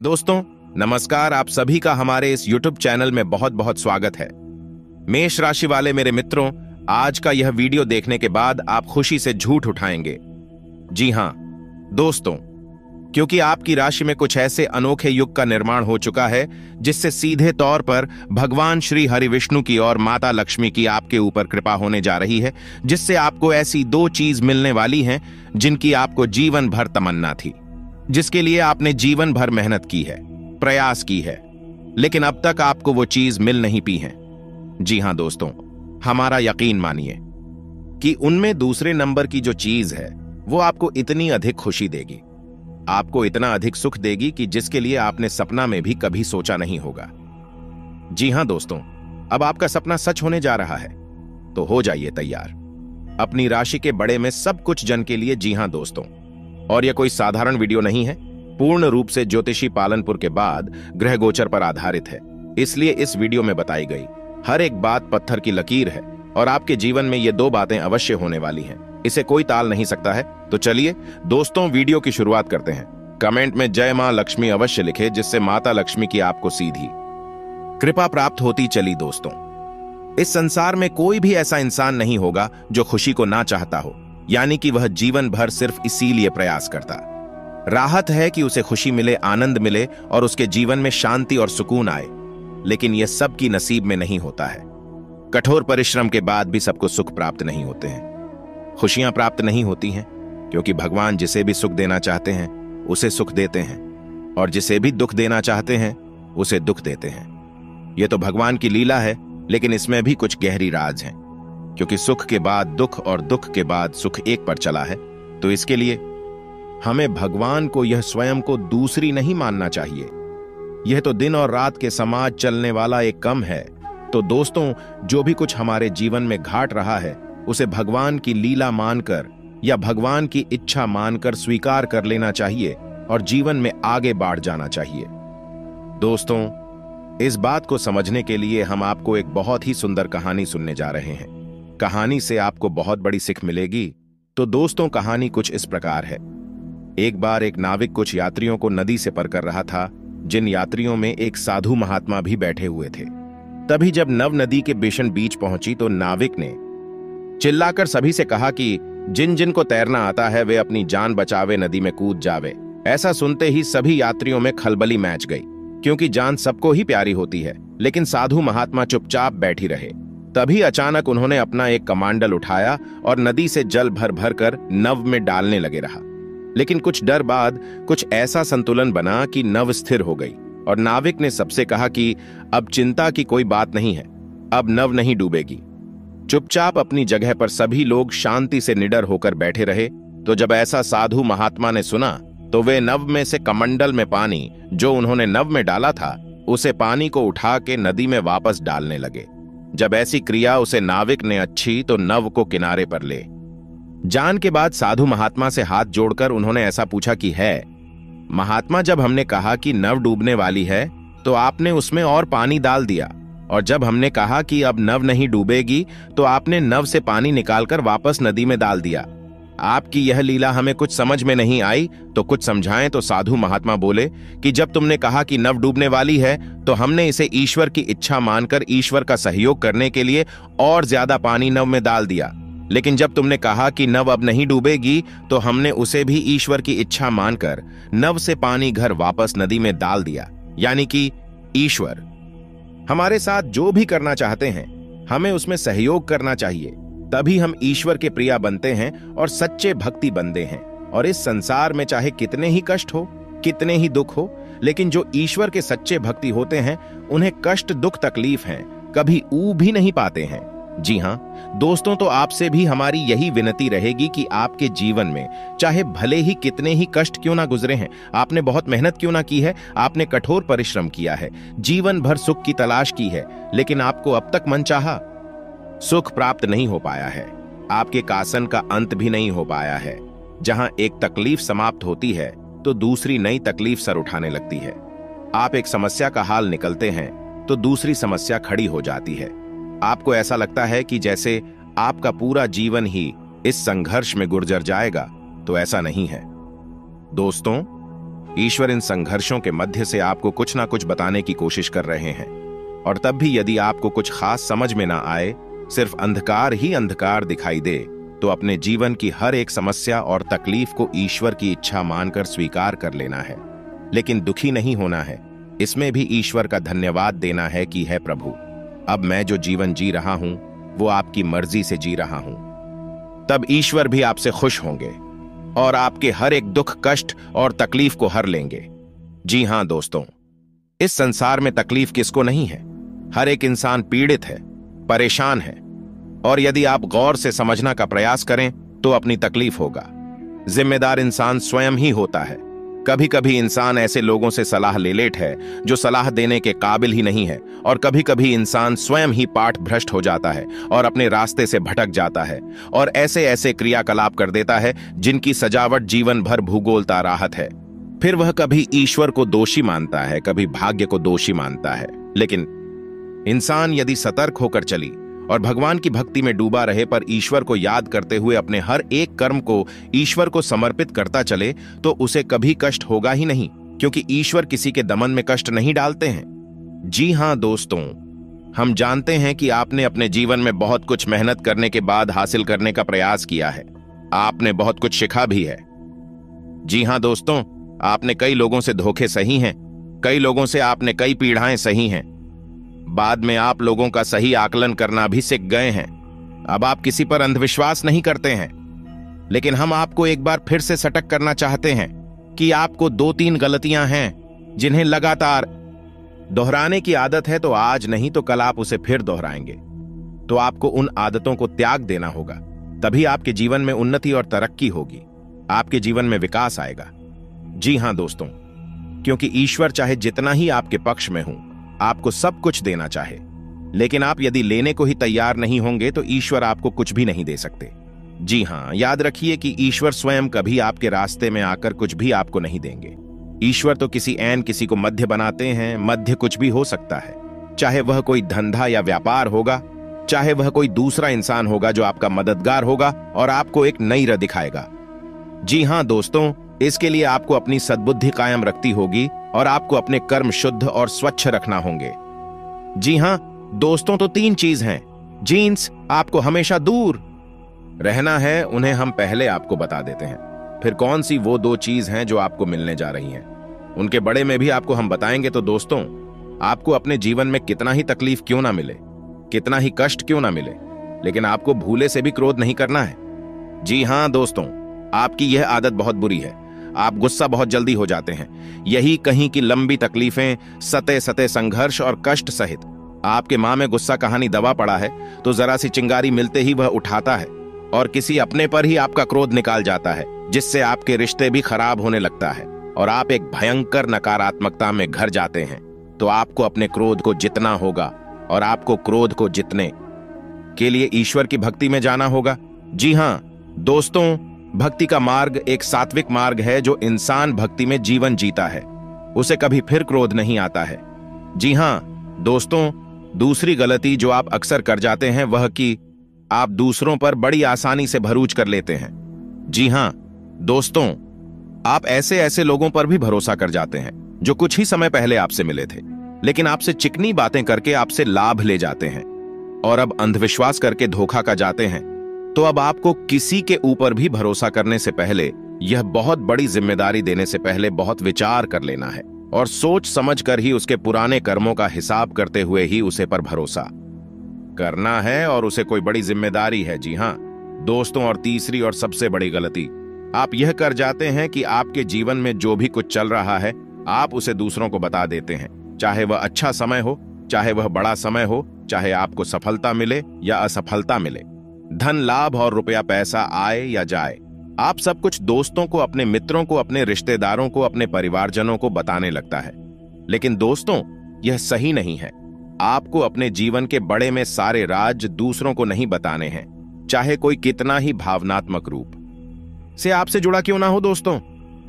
दोस्तों नमस्कार। आप सभी का हमारे इस YouTube चैनल में बहुत बहुत स्वागत है। मेष राशि वाले मेरे मित्रों, आज का यह वीडियो देखने के बाद आप खुशी से झूठ उठाएंगे। जी हां दोस्तों, क्योंकि आपकी राशि में कुछ ऐसे अनोखे युग का निर्माण हो चुका है जिससे सीधे तौर पर भगवान श्री हरि विष्णु की और माता लक्ष्मी की आपके ऊपर कृपा होने जा रही है, जिससे आपको ऐसी दो चीज मिलने वाली हैं जिनकी आपको जीवन भर तमन्ना थी, जिसके लिए आपने जीवन भर मेहनत की है, प्रयास की है, लेकिन अब तक आपको वो चीज मिल नहीं पी है। जी हां दोस्तों, हमारा यकीन मानिए कि उनमें दूसरे नंबर की जो चीज है वो आपको इतनी अधिक खुशी देगी, आपको इतना अधिक सुख देगी कि जिसके लिए आपने सपना में भी कभी सोचा नहीं होगा। जी हां दोस्तों, अब आपका सपना सच होने जा रहा है, तो हो जाइए तैयार अपनी राशि के बड़े में सब कुछ जन के लिए। जी हां दोस्तों, और यह कोई साधारण वीडियो नहीं है, पूर्ण रूप से ज्योतिषी पालनपुर के बाद ग्रह गोचर पर आधारित है, इसलिए इस वीडियो में बताई गई हर एक बात पत्थर की लकीर है और आपके जीवन में ये दो बातें अवश्य होने वाली हैं, इसे कोई टाल नहीं सकता है। तो चलिए दोस्तों, वीडियो की शुरुआत करते हैं। कमेंट में जय मां लक्ष्मी अवश्य लिखे, जिससे माता लक्ष्मी की आपको सीधी कृपा प्राप्त होती चली। दोस्तों, इस संसार में कोई भी ऐसा इंसान नहीं होगा जो खुशी को ना चाहता हो, यानी कि वह जीवन भर सिर्फ इसीलिए प्रयास करता। राहत है कि उसे खुशी मिले, आनंद मिले और उसके जीवन में शांति और सुकून आए, लेकिन यह सबकी नसीब में नहीं होता है। कठोर परिश्रम के बाद भी सबको सुख प्राप्त नहीं होते हैं, खुशियां प्राप्त नहीं होती हैं, क्योंकि भगवान जिसे भी सुख देना चाहते हैं उसे सुख देते हैं, और जिसे भी दुख देना चाहते हैं उसे दुख देते हैं। यह तो भगवान की लीला है, लेकिन इसमें भी कुछ गहरी राज है, क्योंकि सुख के बाद दुख और दुख के बाद सुख एक पर चला है। तो इसके लिए हमें भगवान को यह स्वयं को दूसरी नहीं मानना चाहिए। यह तो दिन और रात के समाज चलने वाला एक क्रम है। तो दोस्तों, जो भी कुछ हमारे जीवन में घाट रहा है उसे भगवान की लीला मानकर या भगवान की इच्छा मानकर स्वीकार कर लेना चाहिए और जीवन में आगे बढ़ जाना चाहिए। दोस्तों, इस बात को समझने के लिए हम आपको एक बहुत ही सुंदर कहानी सुनने जा रहे हैं। कहानी से आपको बहुत बड़ी सीख मिलेगी। तो दोस्तों, कहानी कुछ इस प्रकार है। एक बार एक नाविक कुछ यात्रियों को नदी से पार कर रहा था, जिन यात्रियों में एक साधु महात्मा भी बैठे हुए थे। तभी जब नव नदी के भीषण बीच पहुंची तो नाविक ने चिल्लाकर सभी से कहा कि जिन जिन को तैरना आता है वे अपनी जान बचावे, नदी में कूद जावे। ऐसा सुनते ही सभी यात्रियों में खलबली मच गई, क्योंकि जान सबको ही प्यारी होती है, लेकिन साधु महात्मा चुपचाप बैठी रहे। तभी अचानक उन्होंने अपना एक कमांडल उठाया और नदी से जल भर भर कर नव में डालने लगे रहा। लेकिन कुछ देर बाद कुछ ऐसा संतुलन बना कि नव स्थिर हो गई, और नाविक ने सबसे कहा कि अब चिंता की कोई बात नहीं है, अब नव नहीं डूबेगी। चुपचाप अपनी जगह पर सभी लोग शांति से निडर होकर बैठे रहे। तो जब ऐसा साधु महात्मा ने सुना तो वे नव में से कमंडल में पानी जो उन्होंने नव में डाला था उसे पानी को उठा के नदी में वापस डालने लगे। जब ऐसी क्रिया उसे नाविक ने अच्छी तो नव को किनारे पर ले जान के बाद साधु महात्मा से हाथ जोड़कर उन्होंने ऐसा पूछा कि है महात्मा, जब हमने कहा कि नव डूबने वाली है तो आपने उसमें और पानी डाल दिया, और जब हमने कहा कि अब नव नहीं डूबेगी तो आपने नव से पानी निकालकर वापस नदी में डाल दिया। आपकी यह लीला हमें कुछ समझ में नहीं आई, तो कुछ समझाएं। तो साधु महात्मा बोले कि जब तुमने कहा कि नव डूबने वाली है तो हमने इसे ईश्वर की इच्छा मानकर ईश्वर का सहयोग करने के लिए और ज्यादा पानी नव में डाल दिया, लेकिन जब तुमने कहा कि नव अब नहीं डूबेगी तो हमने उसे भी ईश्वर की इच्छा मानकर नव से पानी घर वापस नदी में डाल दिया। यानी कि ईश्वर हमारे साथ जो भी करना चाहते हैं हमें उसमें सहयोग करना चाहिए, तभी हम ईश्वर के प्रिया बनते हैं और सच्चे भक्ति बनते हैं। और इस संसार में चाहे कितने ही कष्ट हो, कितने ही दुख हो, लेकिन जो ईश्वर के सच्चे भक्ति होते हैं उन्हें कष्ट, दुख, तकलीफ हैं कभी ऊब भी नहीं पाते हैं। जी हां दोस्तों, तो आपसे भी हमारी यही विनती रहेगी कि आपके जीवन में चाहे भले ही कितने ही कष्ट क्यों ना गुजरे हैं, आपने बहुत मेहनत क्यों ना की है, आपने कठोर परिश्रम किया है, जीवन भर सुख की तलाश की है, लेकिन आपको अब तक मनचाहा सुख प्राप्त नहीं हो पाया है, आपके कासन का अंत भी नहीं हो पाया है। जहां एक तकलीफ समाप्त होती है तो दूसरी नई तकलीफ सर उठाने लगती है। आप एक समस्या का हाल निकलते हैं तो दूसरी समस्या खड़ी हो जाती है। आपको ऐसा लगता है कि जैसे आपका पूरा जीवन ही इस संघर्ष में गुजर जाएगा, तो ऐसा नहीं है। दोस्तों, ईश्वर इन संघर्षों के मध्य से आपको कुछ ना कुछ बताने की कोशिश कर रहे हैं। और तब भी यदि आपको कुछ खास समझ में ना आए, सिर्फ अंधकार ही अंधकार दिखाई दे, तो अपने जीवन की हर एक समस्या और तकलीफ को ईश्वर की इच्छा मानकर स्वीकार कर लेना है। लेकिन दुखी नहीं होना है। इसमें भी ईश्वर का धन्यवाद देना है कि है प्रभु, अब मैं जो जीवन जी रहा हूं वो आपकी मर्जी से जी रहा हूं। तब ईश्वर भी आपसे खुश होंगे और आपके हर एक दुख, कष्ट और तकलीफ को हर लेंगे। जी हां दोस्तों, इस संसार में तकलीफ किसको नहीं है। हर एक इंसान पीड़ित है, परेशान है, और यदि आप गौर से समझना का प्रयास करें तो अपनी तकलीफ होगा। जिम्मेदार इंसान स्वयं ही होता है। कभी कभी इंसान ऐसे लोगों से सलाह ले लेता है जो सलाह देने के काबिल ही नहीं है, और कभी कभी इंसान स्वयं ही पाठ भ्रष्ट हो जाता है और अपने रास्ते से भटक जाता है और ऐसे ऐसे क्रियाकलाप कर देता है जिनकी सजावट जीवन भर भूगोलता राहत है। फिर वह कभी ईश्वर को दोषी मानता है, कभी भाग्य को दोषी मानता है। लेकिन इंसान यदि सतर्क होकर चली और भगवान की भक्ति में डूबा रहे, पर ईश्वर को याद करते हुए अपने हर एक कर्म को ईश्वर को समर्पित करता चले, तो उसे कभी कष्ट होगा ही नहीं, क्योंकि ईश्वर किसी के दमन में कष्ट नहीं डालते हैं। जी हां दोस्तों, हम जानते हैं कि आपने अपने जीवन में बहुत कुछ मेहनत करने के बाद हासिल करने का प्रयास किया है। आपने बहुत कुछ सीखा भी है। जी हां दोस्तों, आपने कई लोगों से धोखे सही हैं, कई लोगों से आपने कई पीड़ाएं सही हैं। बाद में आप लोगों का सही आकलन करना भी सीख गए हैं। अब आप किसी पर अंधविश्वास नहीं करते हैं। लेकिन हम आपको एक बार फिर से सटक करना चाहते हैं कि आपको 2-3 गलतियां हैं जिन्हें लगातार दोहराने की आदत है, तो आज नहीं तो कल आप उसे फिर दोहराएंगे। तो आपको उन आदतों को त्याग देना होगा, तभी आपके जीवन में उन्नति और तरक्की होगी, आपके जीवन में विकास आएगा। जी हां दोस्तों, क्योंकि ईश्वर चाहे जितना ही आपके पक्ष में हो, आपको सब कुछ देना चाहे, लेकिन आप यदि लेने को ही तैयार नहीं होंगे तो ईश्वर आपको कुछ भी नहीं दे सकते। जी हां, याद रखिए कि ईश्वर स्वयं कभी आपके रास्ते में आकर कुछ भी आपको नहीं देंगे। ईश्वर तो किसी किसी को मध्य बनाते हैं। मध्य कुछ भी हो सकता है, चाहे वह कोई धंधा या व्यापार होगा, चाहे वह कोई दूसरा इंसान होगा जो आपका मददगार होगा और आपको एक नई राह दिखाएगा। जी हां दोस्तों, इसके लिए आपको अपनी सद्बुद्धि कायम रखती होगी और आपको अपने कर्म शुद्ध और स्वच्छ रखना होंगे। जी हां दोस्तों, तो 3 चीज हैं जिनसे आपको हमेशा दूर रहना है, उन्हें हम पहले आपको बता देते हैं। फिर कौन सी वो 2 चीज हैं जो आपको मिलने जा रही हैं, उनके बड़े में भी आपको हम बताएंगे। तो दोस्तों, आपको अपने जीवन में कितना ही तकलीफ क्यों ना मिले, कितना ही कष्ट क्यों ना मिले, लेकिन आपको भूले से भी क्रोध नहीं करना है। जी हां दोस्तों, आपकी यह आदत बहुत बुरी है। आप गुस्सा बहुत जल्दी हो जाते हैं। यही कहीं की लंबी तकलीफें, सते सते संघर्ष और कष्ट सहित आपके मां में गुस्सा कहानी दबा पड़ा है, तो जरा सी चिंगारी मिलते ही वह उठाता है और किसी अपने पर ही आपका क्रोध निकाल जाता है, जिससे आपके रिश्ते भी खराब होने लगता है और आप एक भयंकर नकारात्मकता में घिर जाते हैं। तो आपको अपने क्रोध को जितना होगा और आपको क्रोध को जितने के लिए ईश्वर की भक्ति में जाना होगा। जी हां दोस्तों, भक्ति का मार्ग एक सात्विक मार्ग है। जो इंसान भक्ति में जीवन जीता है, उसे कभी फिर क्रोध नहीं आता है। जी हां दोस्तों, दूसरी गलती जो आप अक्सर कर जाते हैं वह कि आप दूसरों पर बड़ी आसानी से भरोसा कर लेते हैं। जी हां दोस्तों, आप ऐसे ऐसे लोगों पर भी भरोसा कर जाते हैं जो कुछ ही समय पहले आपसे मिले थे, लेकिन आपसे चिकनी बातें करके आपसे लाभ ले जाते हैं और अब अंधविश्वास करके धोखा कर जाते हैं। तो अब आपको किसी के ऊपर भी भरोसा करने से पहले, यह बहुत बड़ी जिम्मेदारी देने से पहले बहुत विचार कर लेना है और सोच समझ कर ही उसके पुराने कर्मों का हिसाब करते हुए ही उसे पर भरोसा करना है और उसे कोई बड़ी जिम्मेदारी है। जी हां दोस्तों, और तीसरी और सबसे बड़ी गलती आप यह कर जाते हैं कि आपके जीवन में जो भी कुछ चल रहा है आप उसे दूसरों को बता देते हैं, चाहे वह अच्छा समय हो, चाहे वह बड़ा समय हो, चाहे आपको सफलता मिले या असफलता मिले, धन लाभ और रुपया पैसा आए या जाए, आप सब कुछ दोस्तों को, अपने मित्रों को, अपने रिश्तेदारों को, अपने परिवारजनों को बताने लगता है। लेकिन दोस्तों, यह सही नहीं है। आपको अपने जीवन के बड़े में सारे राज दूसरों को नहीं बताने हैं, चाहे कोई कितना ही भावनात्मक रूप से आपसे जुड़ा क्यों ना हो। दोस्तों,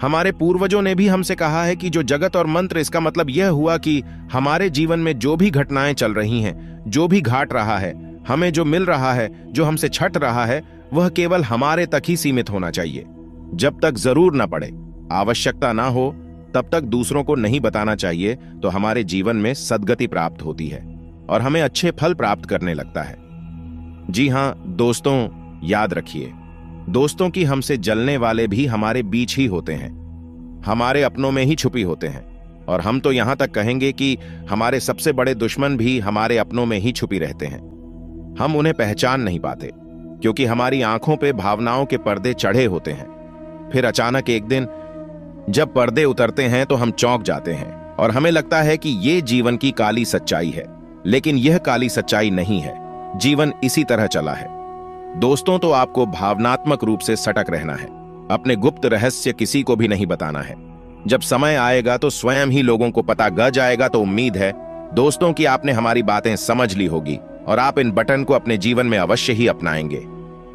हमारे पूर्वजों ने भी हमसे कहा है कि जो जगत और मंत्र, इसका मतलब यह हुआ कि हमारे जीवन में जो भी घटनाएं चल रही हैं, जो भी घाट रहा है, हमें जो मिल रहा है, जो हमसे छट रहा है, वह केवल हमारे तक ही सीमित होना चाहिए। जब तक जरूर ना पड़े, आवश्यकता ना हो, तब तक दूसरों को नहीं बताना चाहिए तो हमारे जीवन में सद्गति प्राप्त होती है और हमें अच्छे फल प्राप्त करने लगता है। जी हां दोस्तों, याद रखिए, दोस्तों की हमसे जलने वाले भी हमारे बीच ही होते हैं, हमारे अपनों में ही छुपी होते हैं। और हम तो यहां तक कहेंगे कि हमारे सबसे बड़े दुश्मन भी हमारे अपनों में ही छुपी रहते हैं। हम उन्हें पहचान नहीं पाते क्योंकि हमारी आंखों पे भावनाओं के पर्दे चढ़े होते हैं। फिर अचानक एक दिन जब पर्दे उतरते हैं तो हम चौंक जाते हैं और हमें लगता है कि ये जीवन की काली सच्चाई है, लेकिन यह काली सच्चाई नहीं है। जीवन इसी तरह चला है। दोस्तों, तो आपको भावनात्मक रूप से सटक रहना है, अपने गुप्त रहस्य किसी को भी नहीं बताना है। जब समय आएगा तो स्वयं ही लोगों को पता ग जाएगा। तो उम्मीद है दोस्तों कि आपने हमारी बातें समझ ली होगी और आप इन बटन को अपने जीवन में अवश्य ही अपनाएंगे।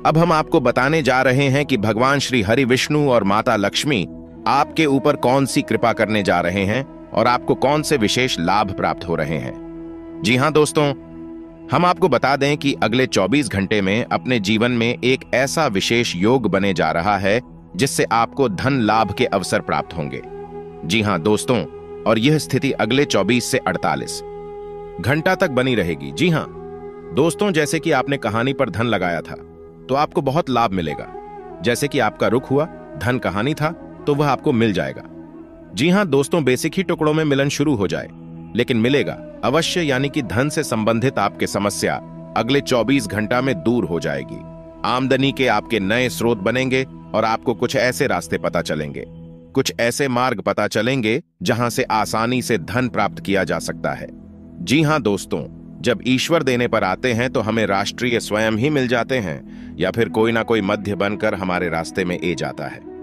अब हम आपको बताने जा रहे हैं कि भगवान श्री हरि विष्णु और माता लक्ष्मी आपके ऊपर कौन सी कृपा करने जा रहे हैं और आपको कौन से विशेष लाभ प्राप्त हो रहे हैं। जी हां दोस्तों, हम आपको बता दें कि अगले 24 घंटे में अपने जीवन में एक ऐसा विशेष योग बने जा रहा है जिससे आपको धन लाभ के अवसर प्राप्त होंगे। जी हां दोस्तों, और यह स्थिति अगले 24 से 48 घंटा तक बनी रहेगी। जी हां दोस्तों, जैसे कि आपने कहानी पर धन लगाया था तो आपको बहुत लाभ मिलेगा। जैसे कि आपका रुख हुआ, धन कहानी था तो वह आपको मिल जाएगा। जी हां दोस्तों, बेसिक ही टुकड़ों में मिलन शुरू हो जाए, लेकिन मिलेगा अवश्य। यानी कि धन से संबंधित आपकी समस्या अगले 24 घंटा में दूर हो जाएगी। आमदनी के आपके नए स्रोत बनेंगे और आपको कुछ ऐसे रास्ते पता चलेंगे, कुछ ऐसे मार्ग पता चलेंगे जहां से आसानी से धन प्राप्त किया जा सकता है। जी हां दोस्तों, जब ईश्वर देने पर आते हैं तो हमें राष्ट्रीय स्वयं ही मिल जाते हैं या फिर कोई ना कोई मध्य बनकर हमारे रास्ते में ए जाता है।